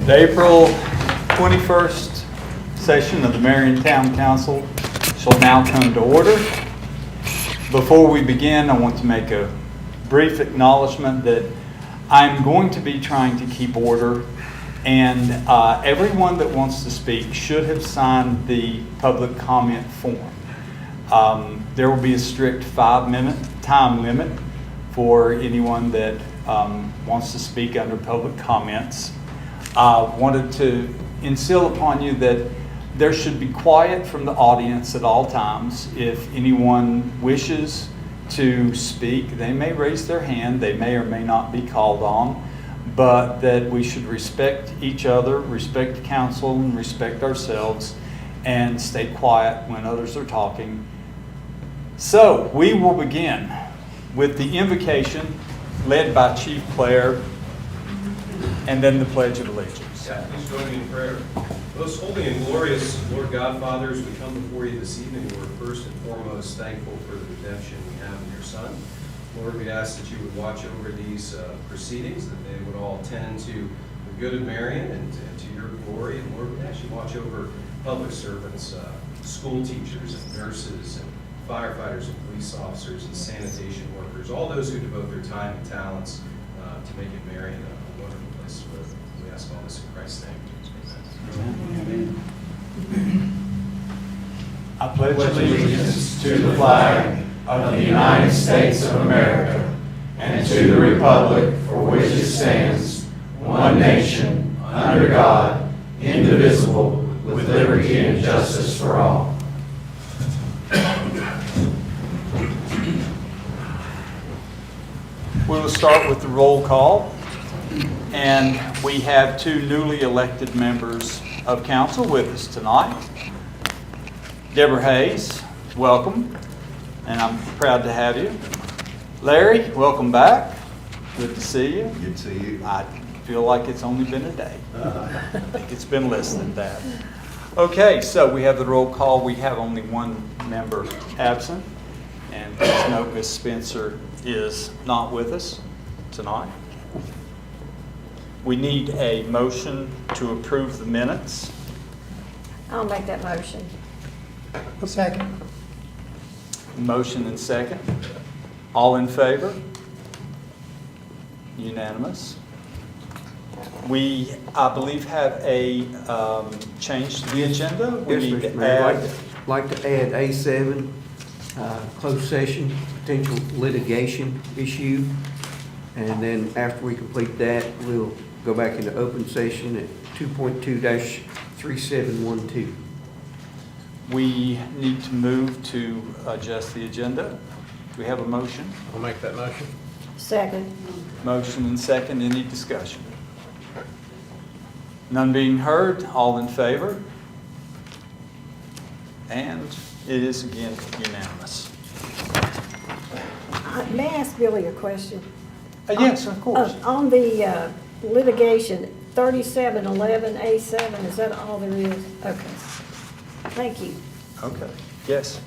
The April 21st session of the Marion Town Council shall now come to order. Before we begin, I want to make a brief acknowledgement that I'm going to be trying to keep order, and everyone that wants to speak should have signed the public comment form. There will be a strict 5-minute time limit for anyone that wants to speak under public comments. I wanted to instill upon you that there should be quiet from the audience at all times. If anyone wishes to speak, they may raise their hand. They may or may not be called on, but that we should respect each other, respect council, and respect ourselves, and stay quiet when others are talking. So we will begin with the invocation led by Chief Clare, and then the Pledge of Allegiance. Yeah, please join me in prayer. Most holy and glorious Lord God, Fathers, we come before you this evening. We're first and foremost thankful for the redemption we have in your Son. Lord, we ask that you would watch over these proceedings, that they would all tend to the good of Marion and to your glory. And Lord, we ask you watch over public servants, school teachers and nurses and firefighters and police officers and sanitation workers, all those who devote their time and talents to make it Marion a wonderful place to live. We ask all this in Christ's name. Amen. I pledge allegiance to the flag of the United States of America and to the republic for which it stands, one nation, under God, indivisible, with liberty and justice for all. We will start with the roll call, and we have two newly elected members of council with us tonight. Deborah Hayes, welcome, and I'm proud to have you. Larry, welcome back. Good to see you. Good to see you. I feel like it's only been a day. I think it's been less than that. Okay, so we have the roll call. We have only one member absent, and please note Ms. Spencer is not with us tonight. We need a motion to approve the minutes. I'll make that motion. A second. Motion and second. All in favor? Unanimous. We, I believe, have a change to the agenda. We Yes, need Mr. to Mayor, add. I'd like to add A7, closed session, potential litigation issue. And then after we complete that, we'll go back into open session at 2.2-3712. We need to move to adjust the agenda. Do we have a motion? I'll make that motion. Second. Motion and second. Any discussion? None being heard. All in favor? And it is again unanimous. May I ask Billy a question? Yes, of course. On the litigation, 3711A7, is that all there is? Okay. Thank you. Okay, yes.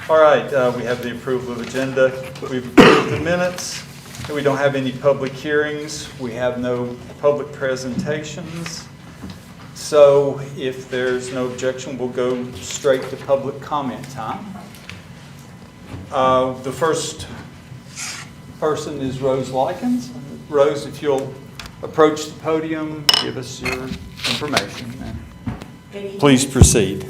All right, we have the approval of agenda. We've approved the minutes. We don't have any public hearings. We have no public presentations. So if there's no objection, we'll go straight to public comment time. The first person is Rose Likens. Rose, if you'll approach the podium, give us your information. Good evening. Please proceed.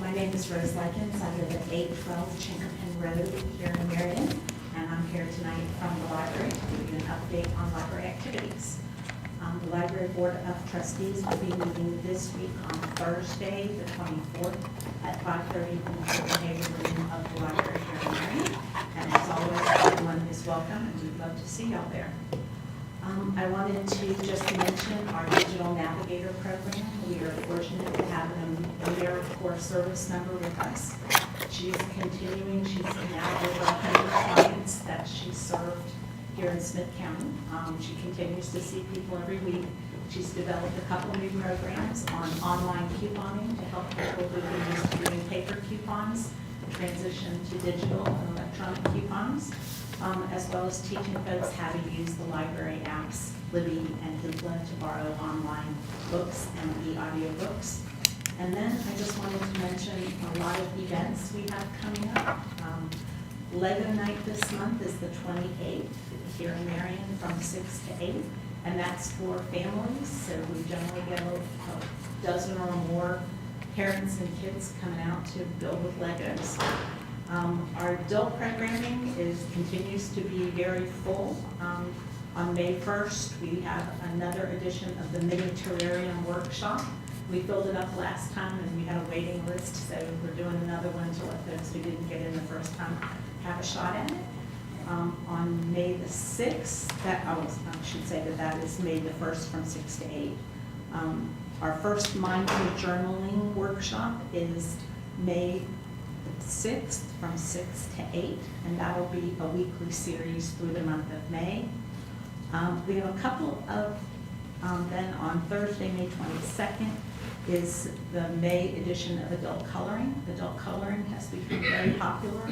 My name is Rose Likens. I live at 812 Chinkerpin Road here in Marion, and I'm here tonight from the library to give you an update on library activities. The Library Board of Trustees will be meeting this week on Thursday, the 24th, at 5:30 in the Copenhagen room of the library here in Marion. And as always, everyone is welcome, and we'd love to see y'all there. I wanted to just mention our digital navigator program. We are fortunate to have an AmeriCorps service member with us. She's continuing. She's now over 100 clients that she served here in Smith County. She continues to see people every week. She's developed a couple new programs on online couponing to help people who are used to doing paper coupons transition to digital and electronic coupons. as well as teaching folks how to use the library apps, Libby and Hoopla, to borrow online books and e-audiobooks. And then I just wanted to mention a lot of events we have coming up. Lego Night this month is the 28th here in Marion from 6 to 8, and that's for families. So we generally get a dozen or more parents and kids coming out to build with Legos. Our adult programming continues to be very full. On May 1st, we have another edition of the Mini Terrarium Workshop. We filled it up last time and we had a waiting list, so we're doing another one to let those who didn't get in the first time have a shot at it. On May the 6th, I should say that is May the 1st from 6 to 8. Our first mindful journaling workshop is May the 6th from 6 to 8, and that will be a weekly series through the month of May. We have a couple of, then on Thursday, May 22nd, is the May edition of adult coloring. Adult coloring has become very popular.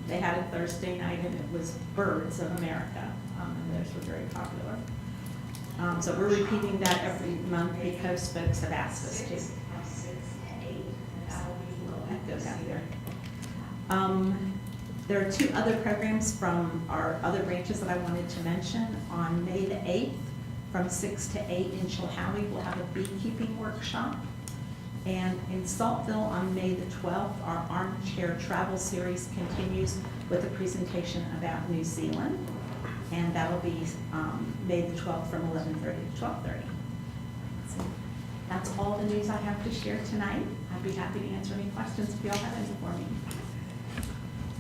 They had it Thursday night and it was Birds of America, and those were very popular. So we're repeating that every month because folks have asked us to. Echo down there. There are two other programs from our other branches that I wanted to mention. On May the 8th, from 6 to 8 in Chilhowie, we'll have a beekeeping workshop. And in Saltville on May the 12th, our Armchair Travel Series continues with a presentation about New Zealand. And that'll be May the 12th from 11:30 to 12:30. So that's all the news I have to share tonight. I'd be happy to answer any questions if you all have any for me.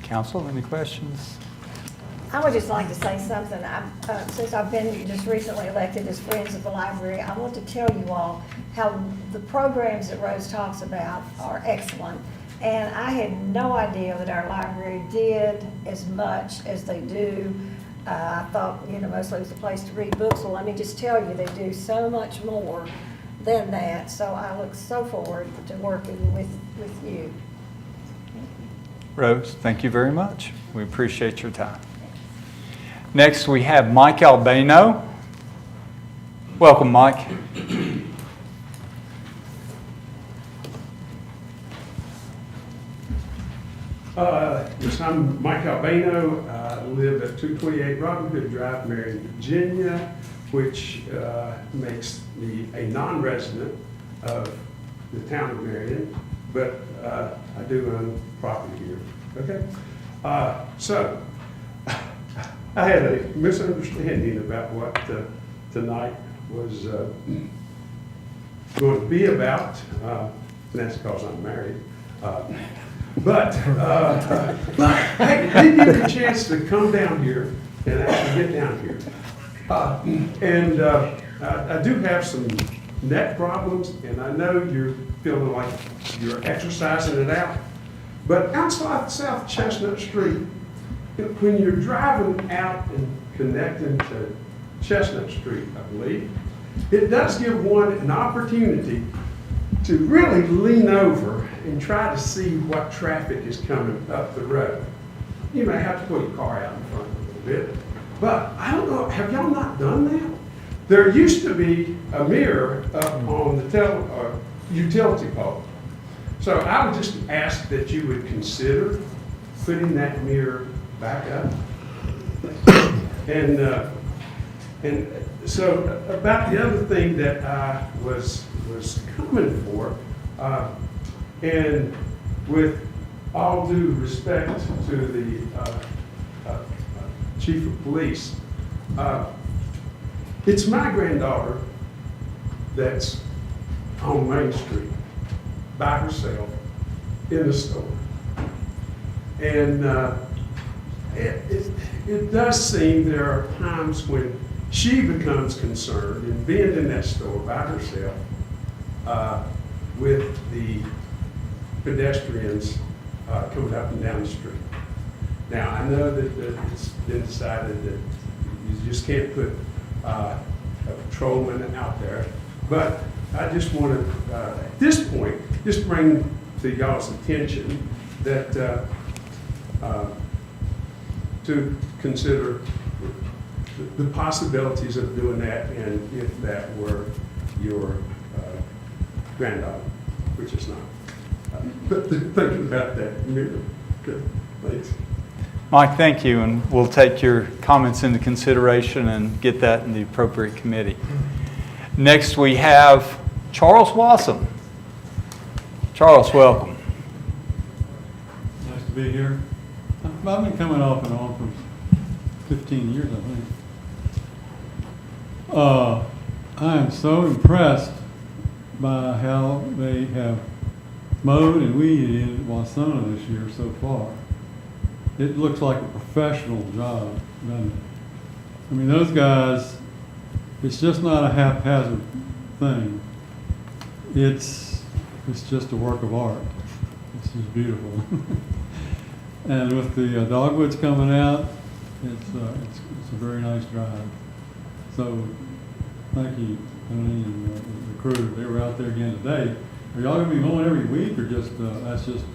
Council, any questions? I would just like to say something. Since I've been just recently elected as Friends of the Library, I want to tell you all how the programs that Rose talks about are excellent. And I had no idea that our library did as much as they do. I thought, mostly it was a place to read books. Well, let me just tell you, they do so much more than that. So I look so forward to working with you. Rose, thank you very much. We appreciate your time. Next, we have Mike Albano. Welcome, Mike. Yes, I'm Mike Albano. I live at 228 Robin Hood Drive, Marion, Virginia, which makes me a non-resident of the town of Marion, but I do own property here. Okay? So, I had a misunderstanding about what tonight was going to be about, and that's because I'm married. But I didn't get a chance to come down here and actually get down here. I do have some neck problems, and I know you're feeling like you're exercising it out. But outside South Chestnut Street, when you're driving out and connecting to Chestnut Street, I believe, it does give one an opportunity to really lean over and try to see what traffic is coming up the road. You may have to pull your car out in front a little bit, but I don't know, have y'all not done that? There used to be a mirror up on the utility pole. So I would just ask that you would consider putting that mirror back up. And so about the other thing that I was coming for, and with all due respect to the chief of police, it's my granddaughter that's on Main Street by herself in the store. And it does seem there are times when she becomes concerned in being in that store by herself with the pedestrians coming up and down the street. Now, I know that it's been decided that you just can't put a patrolman out there, but I just want to, at this point, just bring to y'all's attention that to consider the possibilities of doing that, and if that were your granddaughter, which is not. But thinking about that, Miriam. Good, thanks. Mike, thank you, and we'll take your comments into consideration and get that in the appropriate committee. Next, we have Charles Wassam. Charles, welcome. Nice to be here. I've been coming off and on for 15 years, I think. I am so impressed by how they have mowed and weeded in Wasona this year so far. It looks like a professional job, doesn't it? I mean, those guys, it's just not a haphazard thing. It's just a work of art. It's just beautiful. And with the dogwoods coming out, it's a very nice drive. So thank you, Tony, and the crew. They were out there again today. Are y'all gonna be mowing every week, or just that's just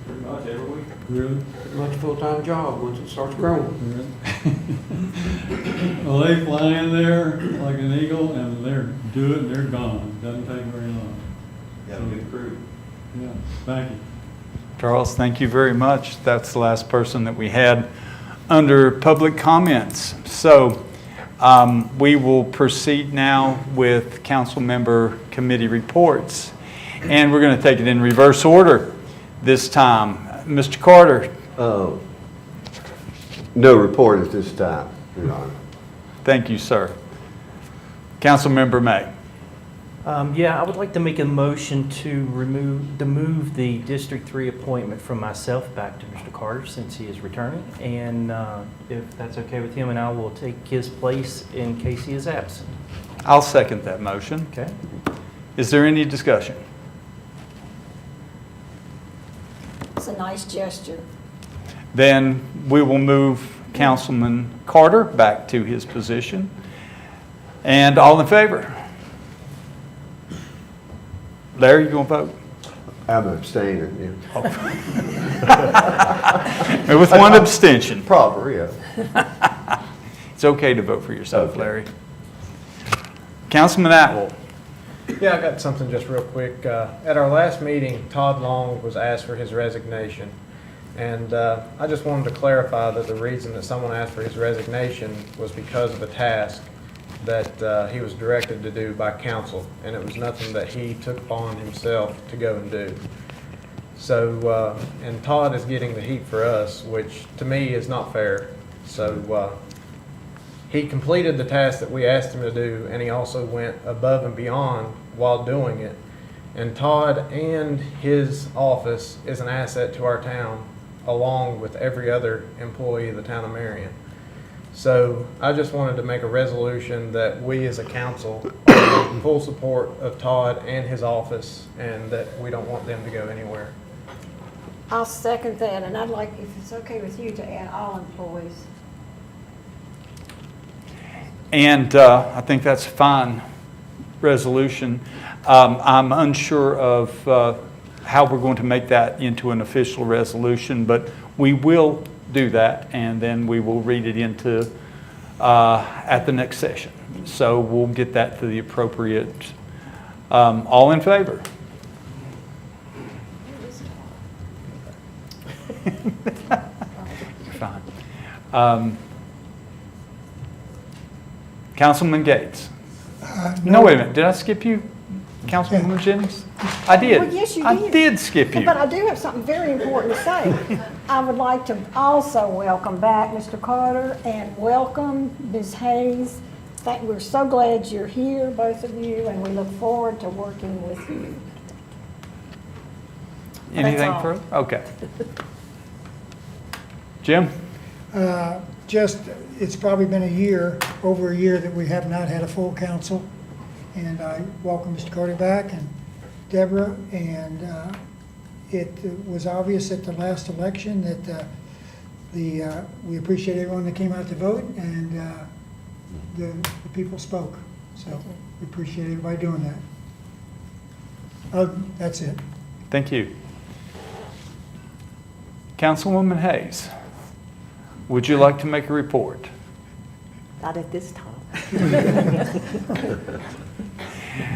Pretty much every week. really? Pretty much a full-time job once it starts growing. Well, they fly in there like an eagle, and they're gone. Doesn't take very long. Got a good crew. Yeah, thank you. Charles, thank you very much. That's the last person that we had under public comments. So we will proceed now with council member committee reports. And we're going to take it in reverse order this time. Mr. Carter. No report at this time, Your Honor. Thank you, sir. Council member May. Yeah, I would like to make a motion to move the District 3 appointment from myself back to Mr. Carter since he is returning. And if that's okay with him, and I will take his place in case he is absent. I'll second that motion. Okay? Is there any discussion? It's a nice gesture. Then we will move Councilman Carter back to his position. And all in favor? Larry, you going to vote? I'm abstaining, yeah. With one abstention. Proper, yeah. It's okay to vote for yourself, Okay. Larry. Councilman Atwell. Yeah, I got something just real quick. At our last meeting, Todd Long was asked for his resignation. And I just wanted to clarify that the reason that someone asked for his resignation was because of a task that he was directed to do by council. And it was nothing that he took upon himself to go and do. So, and Todd is getting the heat for us, which to me is not fair. So he completed the task that we asked him to do, and he also went above and beyond while doing it. And Todd and his office is an asset to our town, along with every other employee of the town of Marion. So I just wanted to make a resolution that we as a council are in full support of Todd and his office, and that we don't want them to go anywhere. I'll second that, and I'd like, if it's okay with you, to add all employees. And I think that's a fine resolution. I'm unsure of how we're going to make that into an official resolution, but we will do that, and then we will read it into at the next session. So we'll get that to the appropriate. All in favor? Fine. Councilman Gates. No, wait a minute. Did I skip you, Councilwoman Jennings? I did. Well, yes, you I did. did skip you. But I do have something very important to say. I would like to also welcome back Mr. Carter and welcome Ms. Hayes. We're so glad you're here, both of you, and we look forward to working with you. Anything all. further? Okay. Jim? It's probably been over a year that we have not had a full council. And I welcome Mr. Carter back and Deborah. And it was obvious at the last election that we appreciate everyone that came out to vote, and the people spoke. So we appreciate everybody doing that. That's it. Thank you. Councilwoman Hayes. would you like to make a report? Not at this time.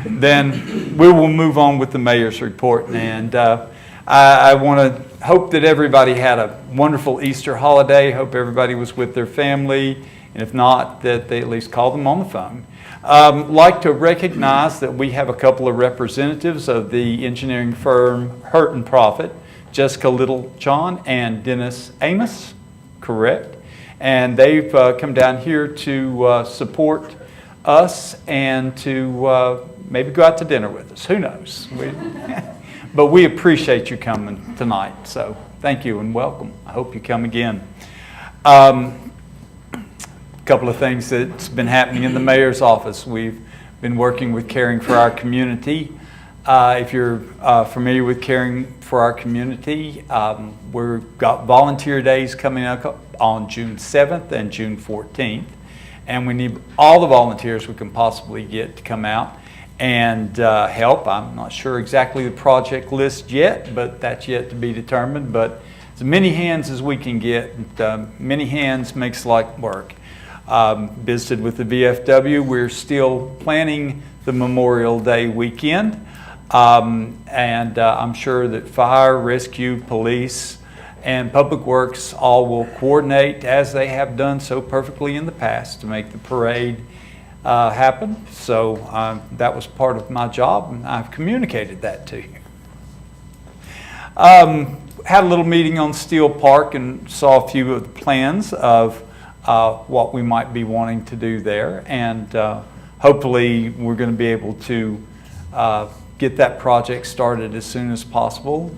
Then we will move on with the mayor's report. And I want to hope that everybody had a wonderful Easter holiday. Hope everybody was with their family. And if not, that they at least called them on the phone. Like to recognize that we have a couple of representatives of the engineering firm Hurt and Profit, Jessica Littlejohn and Dennis Amos, correct? And they've come down here to support us and to maybe go out to dinner with us. Who knows? But we appreciate you coming tonight. So thank you and welcome. I hope you come again. A couple of things that's been happening in the mayor's office. We've been working with Caring for Our Community. If you're familiar with Caring for Our Community, we've got volunteer days coming up on June 7th and June 14th. And we need all the volunteers we can possibly get to come out and help. I'm not sure exactly the project list yet, but that's yet to be determined. But as many hands as we can get, many hands makes light work. Visited with the VFW. We're still planning the Memorial Day weekend. And I'm sure that fire, rescue, police, and Public Works all will coordinate as they have done so perfectly in the past to make the parade happen. So that was part of my job, and I've communicated that to you. Had a little meeting on Steel Park and saw a few of the plans of what we might be wanting to do there. And hopefully we're going to be able to get that project started as soon as possible.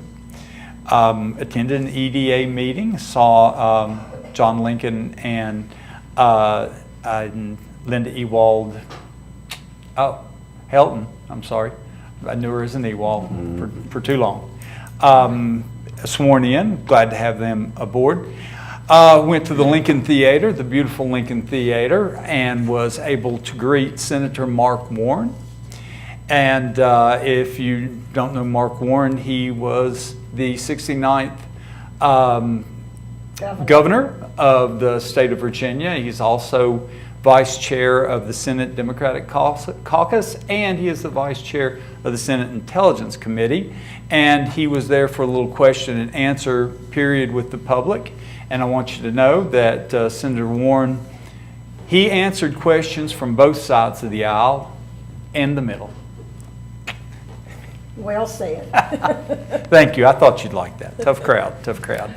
Attended an EDA meeting, saw John Lincoln and Linda Ewald, Helton, I'm sorry. I knew her as an Ewald for too long. Sworn in, glad to have them aboard. Went to the Lincoln Theater, the beautiful Lincoln Theater, and was able to greet Senator Mark Warren. And if you don't know Mark Warren, he was the 69th governor of the state of Virginia. He's also vice chair of the Senate Democratic Caucus, and he is the vice chair of the Senate Intelligence Committee. And he was there for a little question and answer period with the public. And I want you to know that Senator Warren, he answered questions from both sides of the aisle and the middle. Well said. Thank you. I thought you'd like that. Tough crowd, tough crowd.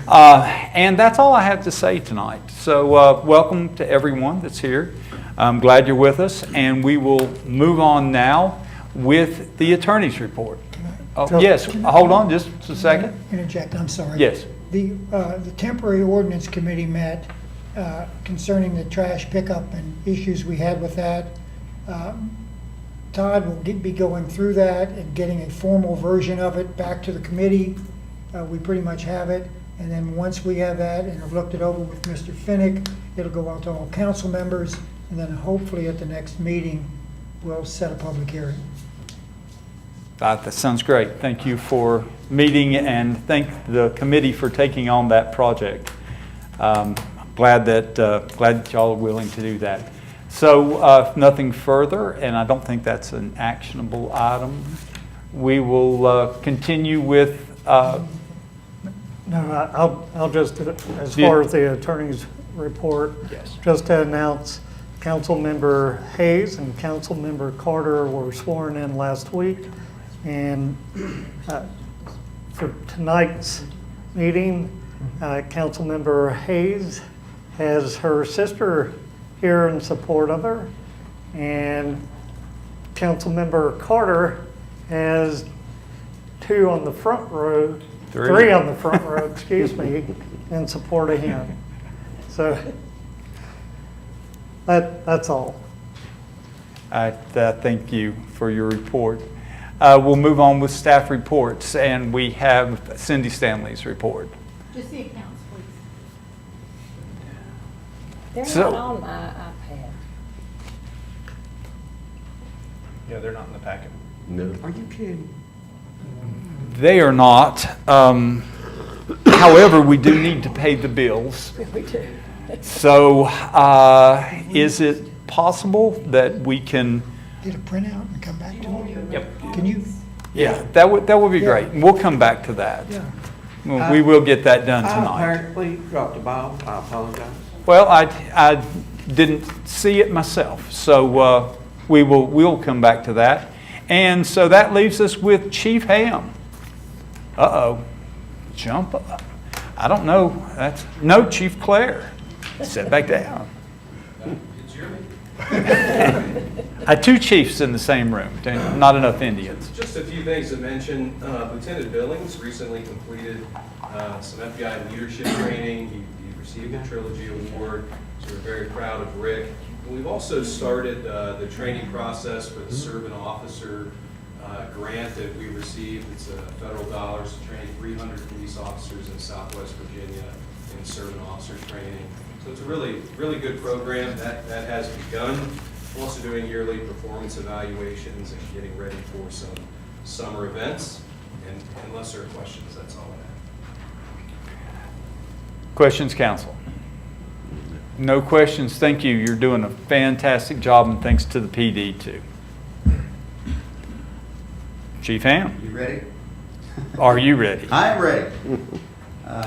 And that's all I have to say tonight. So welcome to everyone that's here. I'm glad you're with us, and we will move on now with the attorney's report. Oh, yes, hold on just a second. Interject, I'm sorry. Yes. The temporary ordinance committee met concerning the trash pickup and issues we had with that. Todd will be going through that and getting a formal version of it back to the committee. We pretty much have it. And then once we have that and have looked it over with Mr. Finnick, it'll go out to all council members. And then hopefully at the next meeting, we'll set a public hearing. That sounds great. Thank you for meeting, and thank the committee for taking on that project. Glad that y'all are willing to do that. So if nothing further, and I don't think that's an actionable item, we will continue with. No, I'll just, as far as the attorney's report, yes. Just to announce Councilmember Hayes and Councilmember Carter were sworn in last week. And for tonight's meeting, Councilmember Hayes has her sister here in support of her, and Councilmember Carter has three on the front row, excuse me, in support of him. So that's all. Thank you for your report. We'll move on with staff reports, and we have Cindy Stanley's report. Just the accounts, please. They're not on my iPad. Yeah, they're not in the packet. No. Are you kidding? They are not. However, we do need to pay the bills. We do. So is it possible that we can, Get a printout and come back to it? Yep. Can you? yeah, that would be great. And we'll come back to that. Yeah. Well, we will get that done I tonight. apparently dropped the ball. I apologize. Well, I didn't see it myself, so we'll come back to that. And so that leaves us with Chief Ham. Uh-oh, jump up. I don't know, no, Chief Claire. Sit back down. It's your meeting. I had two chiefs in the same room, not enough Indians. Just a few things to mention. Lieutenant Billings recently completed some FBI leadership training. He received a Trilogy Award, so we're very proud of Rick. And we've also started the training process for the Servant Officer grant that we received. It's federal dollars to train 300 police officers in Southwest Virginia in Servant Officer training. So it's a really, really good program that has begun. We're also doing yearly performance evaluations and getting ready for some summer events. And unless there are questions, that's all I have. Questions, council? No questions. Thank you. You're doing a fantastic job, and thanks to the PD too. Chief Ham, You ready? are you ready? I am ready.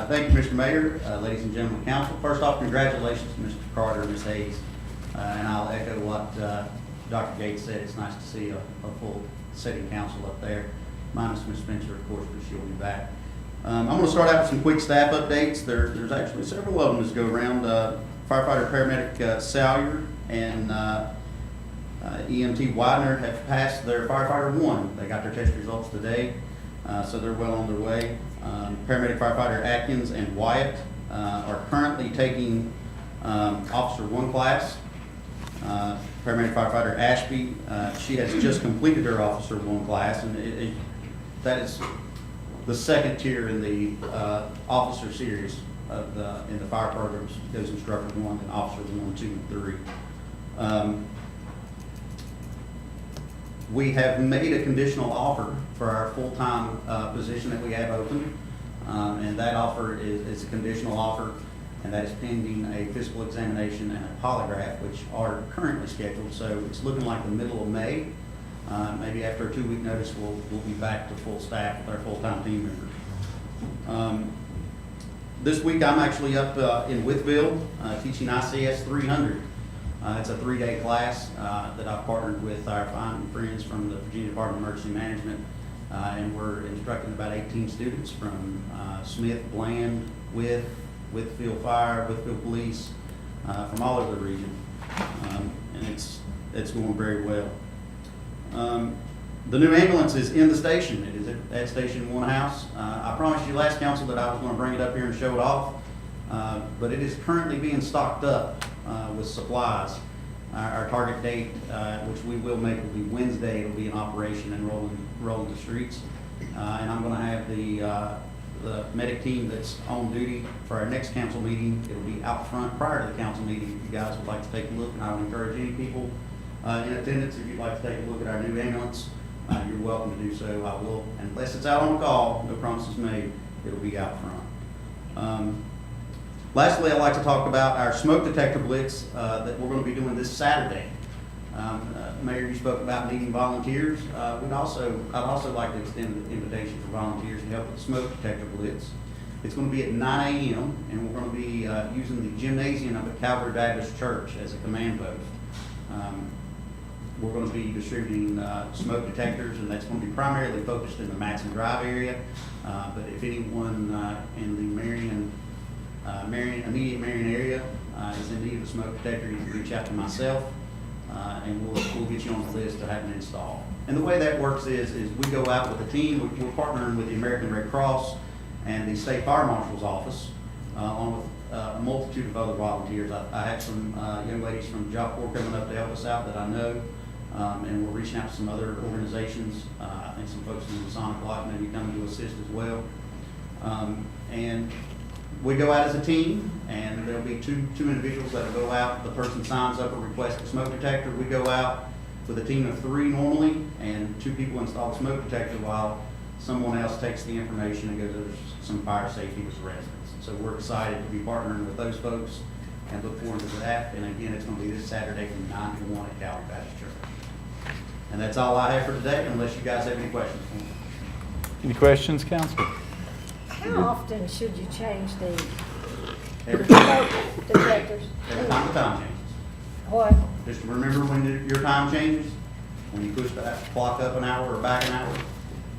Thank you, Mr. Mayor, ladies and gentlemen, council. First off, congratulations to Mr. Carter and Ms. Hayes. And I'll echo what Dr. Gates said. It's nice to see a full sitting council up there. Minus Ms. Spencer, of course, but she'll be back. I'm going to start out with some quick staff updates. There's actually several of them to go around. Firefighter paramedic Salyer and EMT Widener have passed their firefighter 1. They got their test results today, so they're well on their way. Paramedic firefighter Atkins and Wyatt are currently taking Officer 1 class. Paramedic firefighter Ashby, she has just completed her Officer 1 class, and that is the second tier in the officer series in the fire programs. It goes Instructor 1 and Officer 1, 2, and 3. We have made a conditional offer for our full-time position that we have open, and that offer is a conditional offer, and that is pending a physical examination and a polygraph, which are currently scheduled. So it's looking like the middle of May. Maybe after a 2-week notice, we'll be back to full staff with our full-time team members. This week, I'm actually up in Withville teaching ICS 300. It's a 3-day class that I've partnered with our fine friends from the Virginia Department of Emergency Management, and we're instructing about 18 students from Smith, Bland, Withfield Fire, Withfield Police, from all over the region, and it's going very well. The new ambulance is in the station. It is at Station 1 House. I promised you last council that I was going to bring it up here and show it off, but it is currently being stocked up with supplies. Our target date, which we will make, will be Wednesday. It'll be in operation and rolling the streets. And I'm going to have the medic team that's on duty for our next council meeting. It'll be out front prior to the council meeting. If you guys would like to take a look, and I would encourage any people in attendance, if you'd like to take a look at our new ambulance, you're welcome to do so. I will, unless it's out on a call, no promises made, it'll be out front. Lastly, I'd like to talk about our smoke detector blitz that we're going to be doing this Saturday. Mayor, you spoke about needing volunteers. I'd also like to extend an invitation for volunteers to help with the smoke detector blitz. It's going to be at 9 a.m. and we're going to be using the gymnasium up at Calvary Baptist Church as a command post. We're going to be distributing smoke detectors, and that's going to be primarily focused in the Matson Drive area. But if anyone in the immediate Marion area is in need of a smoke detector, you can reach out to myself, and we'll get you on the list to have it installed. And the way that works is we go out with a team. We're partnering with the American Red Cross and the State Fire Marshal's Office, along with a multitude of other volunteers. I have some young ladies from Job Corps coming up to help us out that I know, and we're reaching out to some other organizations. I think some folks in the Masonic Lodge may be coming to assist as well. And we go out as a team, and there'll be two individuals that will go out. The person signs up or requests a smoke detector. We go out with a team of 3 normally, and 2 people install the smoke detector while someone else takes the information and goes, there's some fire safety with the residents. So we're excited to be partnering with those folks and look forward to that. And again, it's going to be this Saturday from 9 to 1 at Calvary Baptist Church. And that's all I have for today, unless you guys have any questions for me. Any questions, council? How often should you change the Every smoke detectors? every time the time changes. What? Just remember when your time changes, when you push that clock up an hour or back an hour,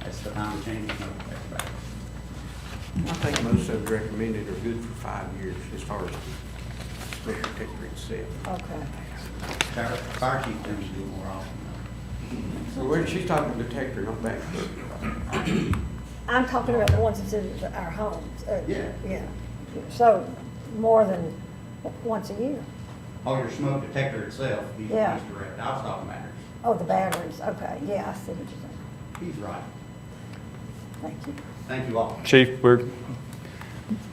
that's the time to change the smoke detector back. I think most of the recommended are good for 5 years as far as the smoke detector itself. Okay. Fire chief tends to do it more often. So where she's talking detector, not back. I'm talking about the ones that's in our homes. Yeah. Yeah. So more than once a year. Oh, your smoke detector itself, he's Yeah. correct. I was talking batteries. Oh, the batteries. Okay. Yeah, I see what you're saying. He's right. Thank you. Thank you all. Chief, we're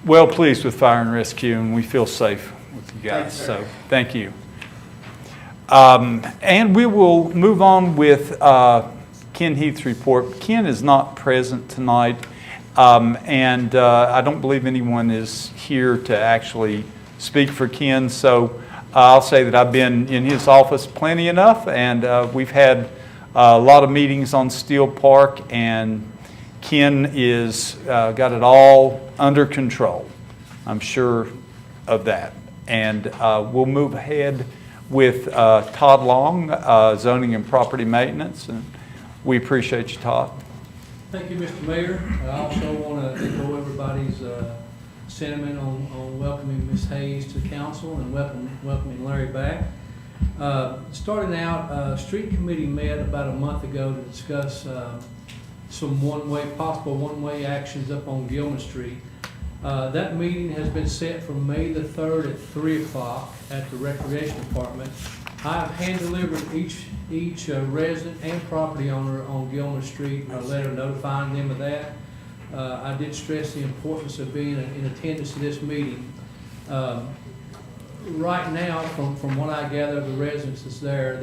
well pleased with fire and rescue, and we feel safe with you guys, Thank you, sir. so thank you. And we will move on with Ken Heath's report. Ken is not present tonight, and I don't believe anyone is here to actually speak for Ken, so I'll say that I've been in his office plenty enough, and we've had a lot of meetings on Steel Park, and Ken is got it all under control. I'm sure of that. And we'll move ahead with Todd Long, Zoning and Property Maintenance. And we appreciate you, Todd. Thank you, Mr. Mayor. I also want to echo everybody's sentiment on welcoming Ms. Hayes to council and welcoming Larry back. Starting out, Street Committee met about a month ago to discuss some possible one-way actions up on Gilman Street. That meeting has been set for May the 3rd at 3 o'clock at the Recreation Department. I have hand-delivered each resident and property owner on Gilman Street a letter notifying them of that. I did stress the importance of being in attendance to this meeting. Right now, from what I gather, the residents that's there,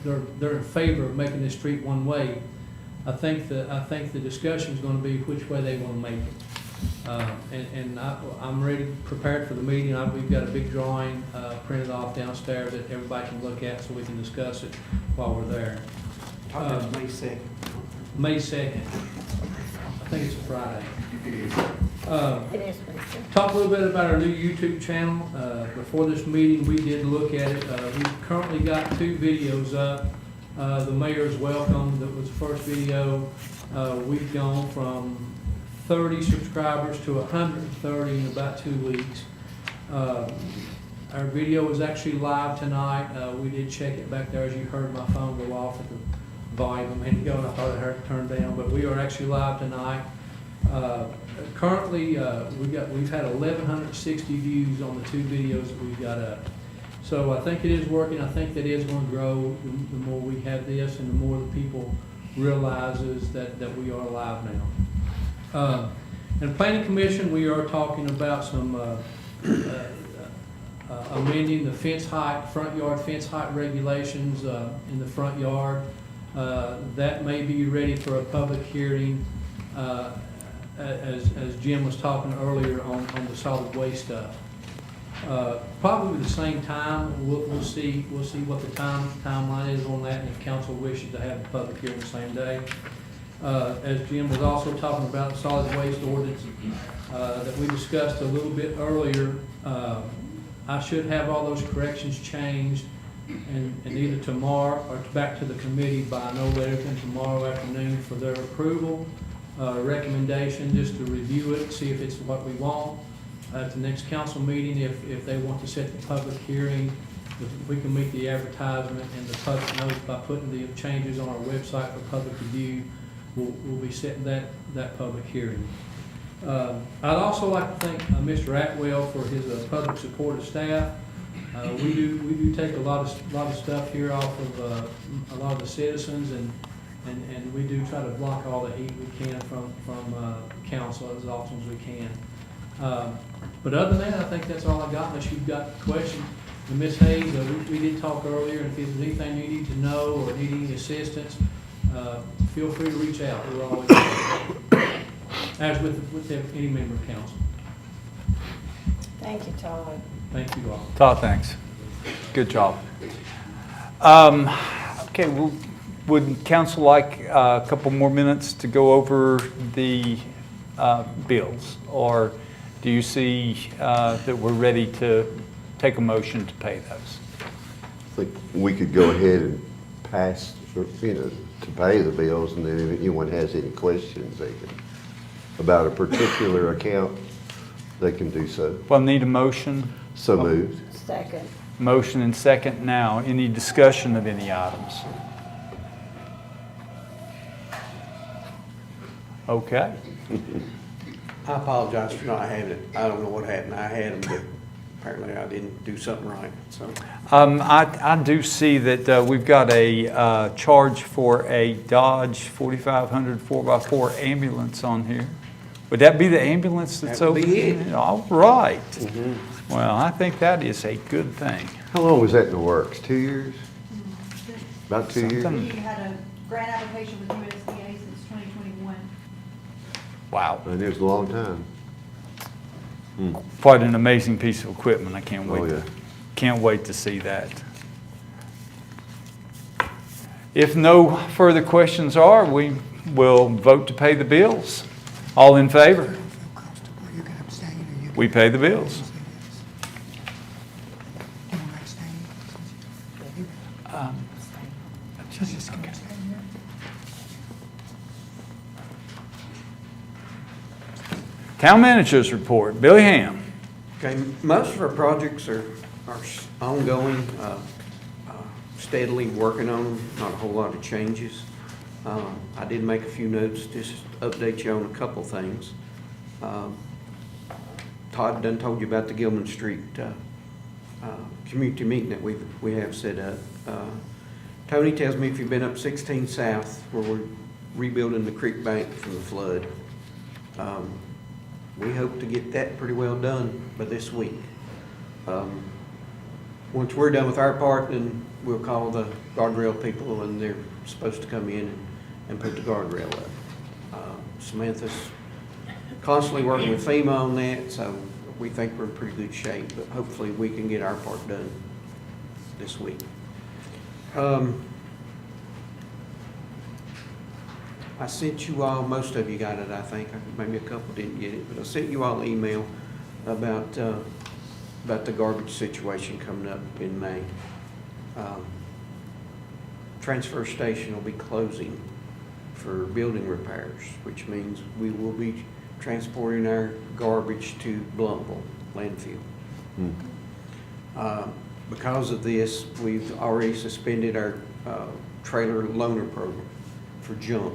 they're in favor of making this street one-way. I think the discussion is going to be which way they want to make it. And I'm ready, prepared for the meeting. We've got a big drawing printed off downstairs that everybody can look at so we can discuss it while we're there. Talking May 2nd. May 2nd. I think it's a Friday. It is. Talk a little bit about our new YouTube channel. Before this meeting, we did look at it. We've currently got 2 videos up. The Mayor's Welcome, that was the first video. We've gone from 30 subscribers to 130 in about 2 weeks. Our video is actually live tonight. We did check it back there as you heard my phone go off at the volume a minute ago, and I thought it had to turn down, but we are actually live tonight. Currently, we've had 1,160 views on the 2 videos that we've got up. So I think it is working. I think that is going to grow the more we have this and the more the people realizes that we are live now. In the Planning Commission, we are talking about some amending the fence height, front yard fence height regulations in the front yard. That may be ready for a public hearing as Jim was talking earlier on the solid waste stuff. Probably the same time, we'll see what the timeline is on that, and if council wishes to have the public hearing the same day. As Jim was also talking about the solid waste ordinance that we discussed a little bit earlier, I should have all those corrections changed and either tomorrow or back to the committee by no later than tomorrow afternoon for their approval, recommendation, just to review it, see if it's what we want. At the next council meeting, if they want to set the public hearing, if we can meet the advertisement and the public notice by putting the changes on our website for public review, we'll be setting that public hearing. I'd also like to thank Mr. Atwell for his public support of staff. We do take a lot of stuff here off of a lot of the citizens, and we do try to block all the heat we can from council as often as we can. But other than that, I think that's all I got, unless you've got questions. And Ms. Hayes, we did talk earlier, and if there's anything you need to know or need any assistance, feel free to reach out. We're always available. As with any member of council. Thank you, Todd. Thank you all. Todd, thanks. Good job. Okay, well, would council like a couple more minutes to go over the bills? Or do you see that we're ready to take a motion to pay those? I think we could go ahead and pass, or, to pay the bills, and then if anyone has any questions about a particular account, they can do so. Well, need a motion? So moved. Second. Motion and second now. Any discussion of any items? Okay. I apologize for not having it. I don't know what happened. I had them, but apparently I didn't do something right, so. I do see that we've got a charge for a Dodge 4500 4x4 ambulance on here. Would that be the ambulance that's That over would be here? it. All right. Mm-hmm. Well, I think that is a good thing. How long was that in the works? 2 years? About 2 years? Something. We had a grant application with USDA since 2021. Wow. And it was a long time. Quite an amazing piece of equipment. I can't wait. Oh, yeah. Can't wait to see that. If no further questions are, we will vote to pay the bills. All in favor? Feel comfortable, you can abstain or you can. We pay the bills. You want to abstain? She's just going to abstain, yeah. Town managers report. Billy Ham. Okay, most of our projects are ongoing, steadily working on them, not a whole lot of changes. I did make a few notes, just to update you on a couple things. Todd done told you about the Gilman Street community meeting that we have set up. Tony tells me if you've been up 16 South, where we're rebuilding the creek bank from the flood, we hope to get that pretty well done by this week. Once we're done with our part, then we'll call the guardrail people, and they're supposed to come in and put the guardrail up. Samantha's constantly working with FEMA on that, so we think we're in pretty good shape, but hopefully we can get our part done this week. I sent you all, most of you got it, I think, maybe a couple didn't get it, but I sent you all an email about the garbage situation coming up in May. Transfer station will be closing for building repairs, which means we will be transporting our garbage to Blumpville landfill. Because of this, we've already suspended our trailer loaner program for junk.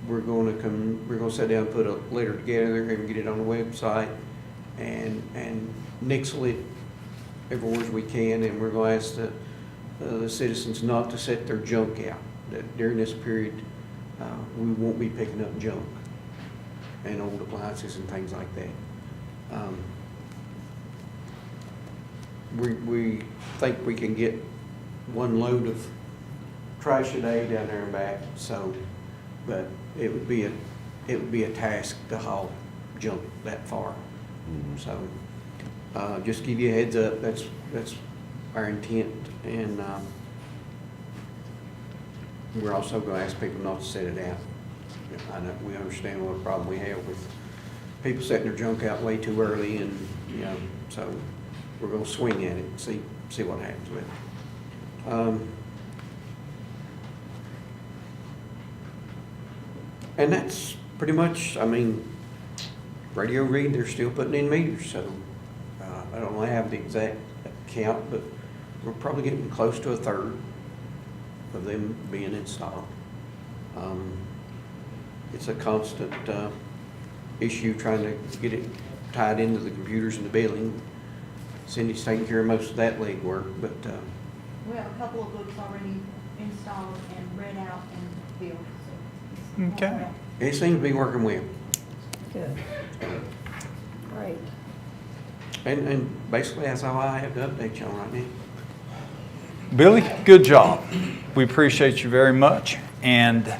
We're going to sit down and put a letter together and get it on the website and nixle it everywhere as we can, and we're going to ask the citizens not to set their junk out. That during this period, we won't be picking up junk and old appliances and things like that. We think we can get one load of trash a day down there and back, so, but it would be a task to haul junk that far. So, just give you a heads up, that's our intent, and we're also going to ask people not to set it out. I know we understand what problem we have with people setting their junk out way too early, and so we're going to swing at it and see what happens with it. And that's pretty much, I mean, Radio Read, they're still putting in meters, so I don't have the exact count, but we're probably getting close to a third of them being installed. It's a constant issue trying to get it tied into the computers in the building. Cindy's taking care of most of that leg work, but We have a couple of books already installed and read out and billed, so. it's Okay. it seems to be working well. Good. Great. And basically that's all I have to update you on right now. Billy, good job. We appreciate you very much. And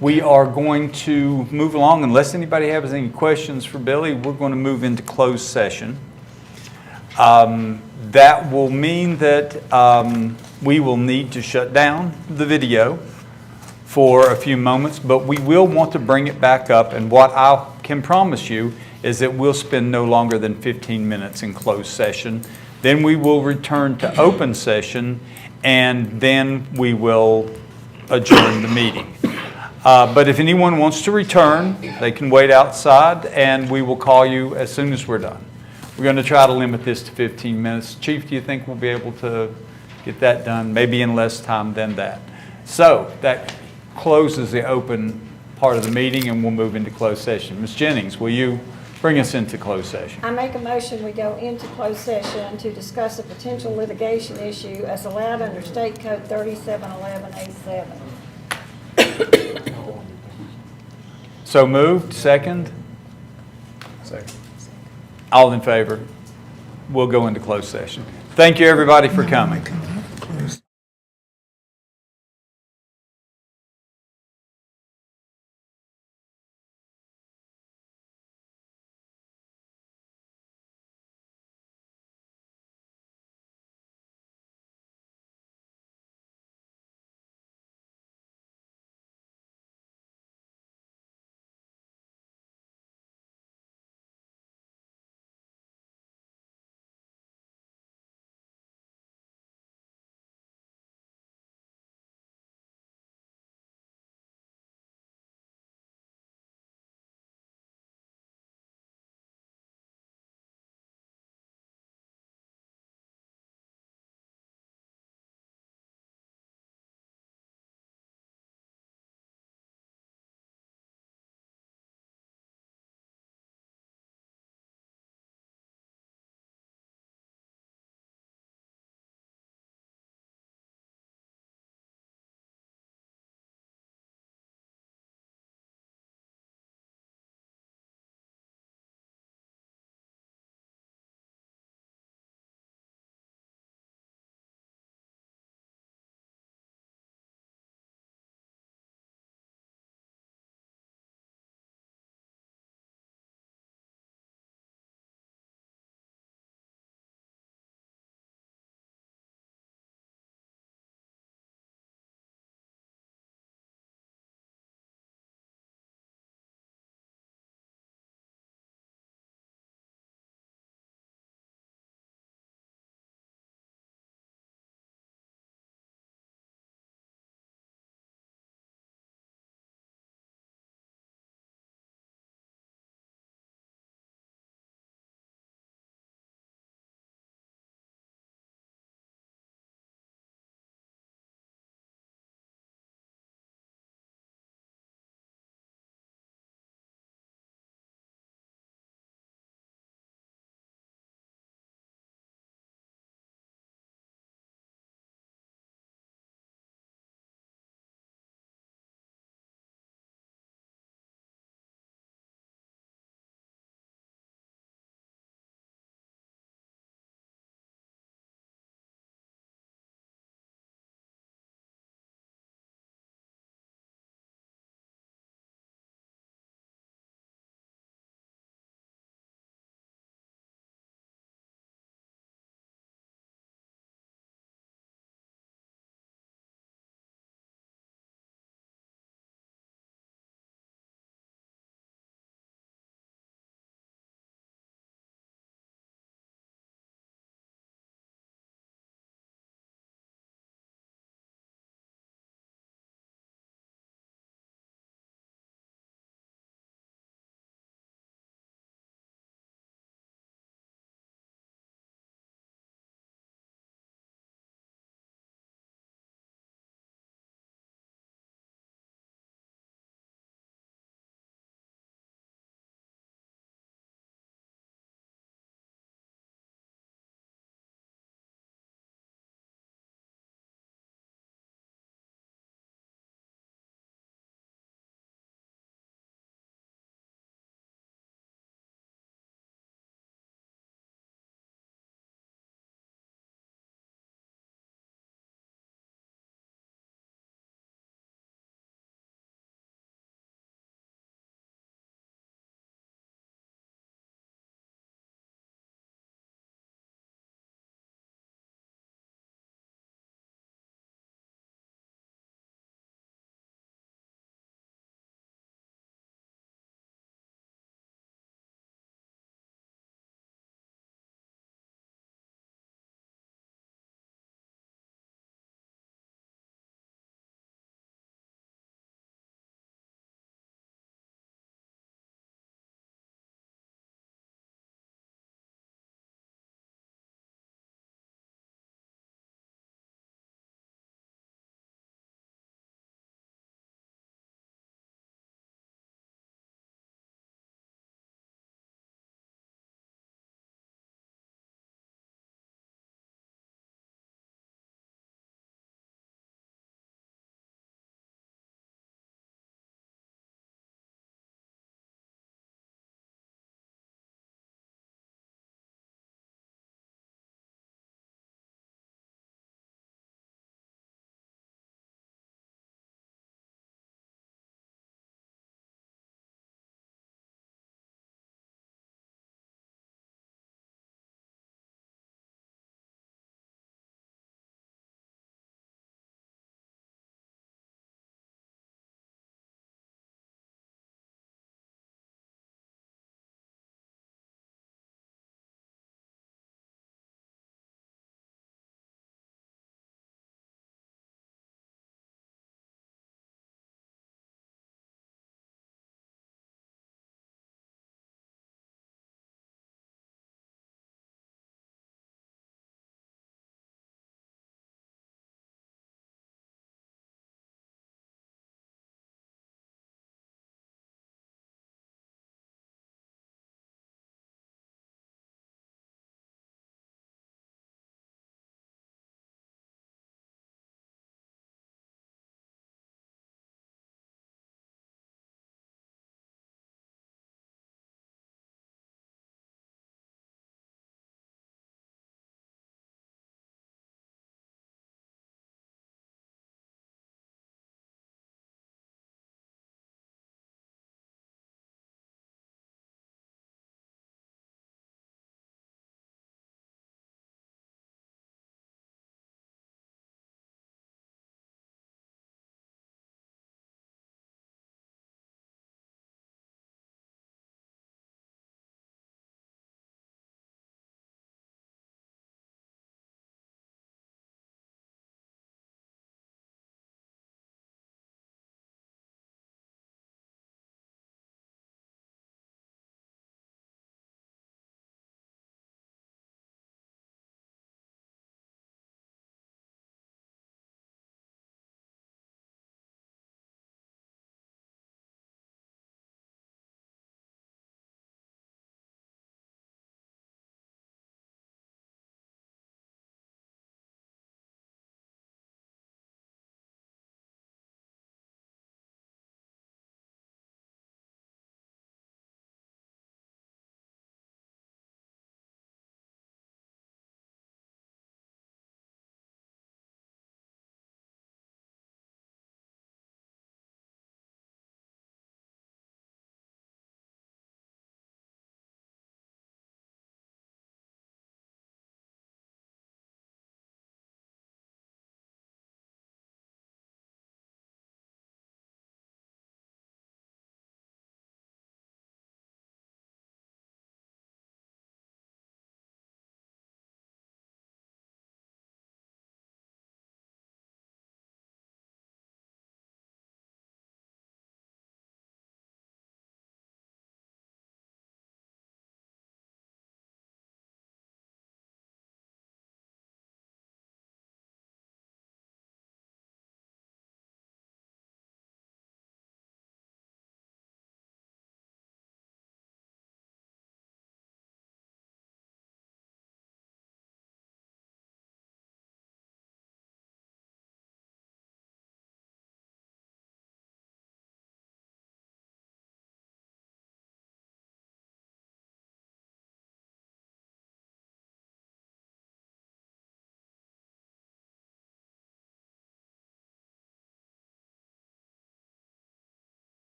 we are going to move along. Unless anybody has any questions for Billy, we're going to move into closed session. That will mean that we will need to shut down the video for a few moments, but we will want to bring it back up. And what I can promise you is that we'll spend no longer than 15 minutes in closed session. Then we will return to open session, and then we will adjourn the meeting. But if anyone wants to return, they can wait outside, and we will call you as soon as we're done. We're going to try to limit this to 15 minutes. Chief, do you think we'll be able to get that done? Maybe in less time than that. So that closes the open part of the meeting, and we'll move into closed session. Ms. Jennings, will you bring us into closed session? I make a motion we go into closed session to discuss a potential litigation issue as allowed under State Code 3711A7. So moved. Second? Second. All in favor? We'll go into closed session. Thank you, everybody, for coming.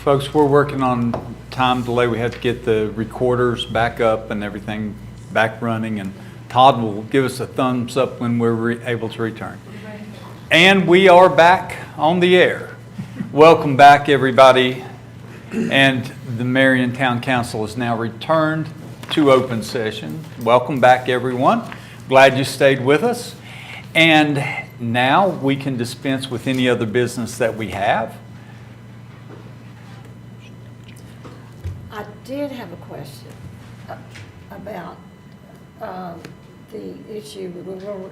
Folks, we're working on time delay. We have to get the recorders back up and everything back running, and Todd will give us a thumbs up when we're able to return. And we are back on the air. Welcome back, everybody. And the Marion Town Council is now returned to open session. Welcome back, everyone. Glad you stayed with us. And now we can dispense with any other business that we have. I did have a question about the issue,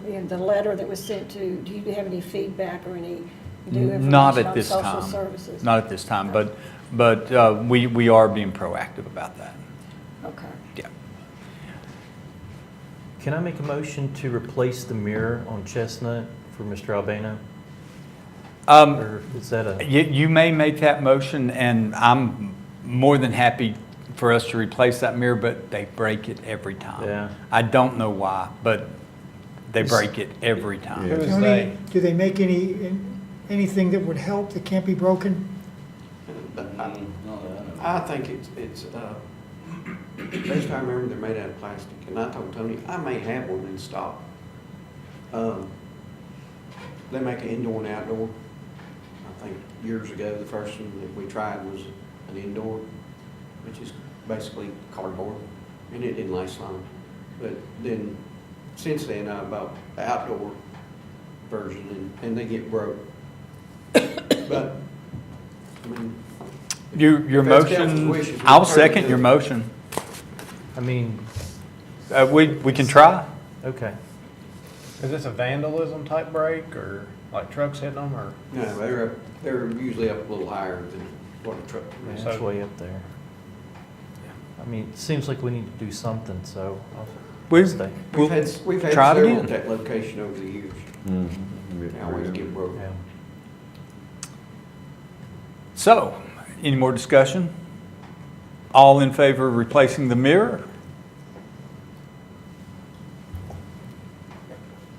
in the letter that was sent to, do you have any feedback or any new information Not at on this social time. services? Not at this time, but we are being proactive about that. Okay. Yeah. Can I make a motion to replace the mirror on Chestnut for Mr. Albano? Or is that a? You may make that motion, and I'm more than happy for us to replace that mirror, but they break it every time. Yeah. I don't know why, but they break it every time. Who is Tony, they? do they make anything that would help that can't be broken? I think it's best I remember they're made out of plastic, and I told Tony, I may have one in stock. They make an indoor and outdoor. I think years ago, the first one that we tried was an indoor, which is basically cardboard, and it didn't last long. But then, since then, I bought the outdoor version, and they get broke. But, I mean, Your if that's council's motion, wishes, we I'll can certainly second do your it. motion. I mean, We can try. okay. Is this a vandalism type break, or like trucks hitting them, or? No, they're usually up a little higher than what a truck Yeah, is. it's way up there. I mean, it seems like we need to do something, so I'll We'll- stay. We've had try it several again. at that location over the years. They always get broke. Yeah. So, any more discussion? All in favor of replacing the mirror?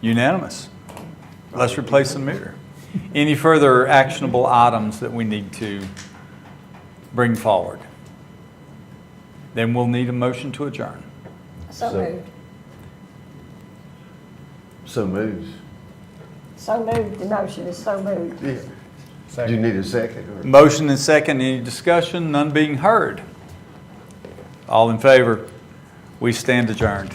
Unanimous. Let's replace the mirror. Any further actionable items that we need to bring forward? Then we'll need a motion to adjourn. So So- moved. So moves. So moved, the motion is so moved. Do you need a second? Or? Motion and second, any discussion? None being heard. All in favor? We stand adjourned.